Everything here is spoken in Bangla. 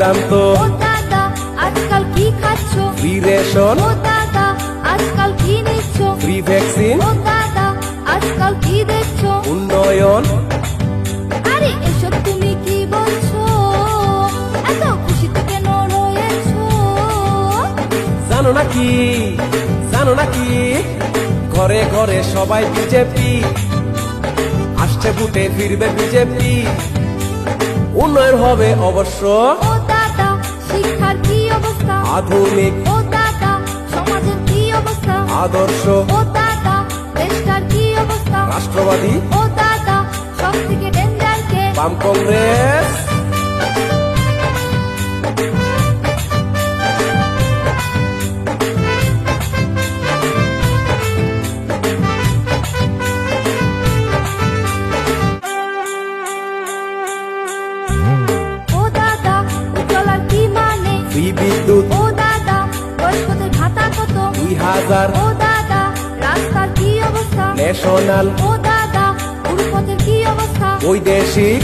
দুর্দান্ত। ও দাদা আজকাল কি খাচ্ছ? ফ্রি রেশন, ও দাদা আজকাল কি নিচ্ছ? ফ্রি ভ্যাকসিন, ও দাদা আজকাল কি দেখছো? উন্নয়ন। আরে এসব তুমি কি বলছো? এত খুশিতে কেন রয়েছো? জানো নাকি, জানো নাকি, ঘরে ঘরে সবাই বিজেপি, আসছে ভোটে ফিরবে বিজেপি, উন্নয়ন হবে অবশ্য। ও দাদা শিক্ষার কি অবস্থা? আধুনিক ও দাদা সমাজের কি অবস্থা? আদর্শ, ও দাদা দেশটার কি অবস্থা? রাষ্ট্রবাদী ও দাদা সব থেকে ডেঞ্জার কে? বাম কংগ্রেস। ও দাদা উজ্জ্বলার কি মানে? ফ্রি বিদ্যুৎ ও দাদা বয়স্কদের ভাতা কত? 2000, ও দাদা রাস্তার কি অবস্থা? ন্যাশনাল ও দাদা পুরুষপথের কি অবস্থা? বৈদেশিক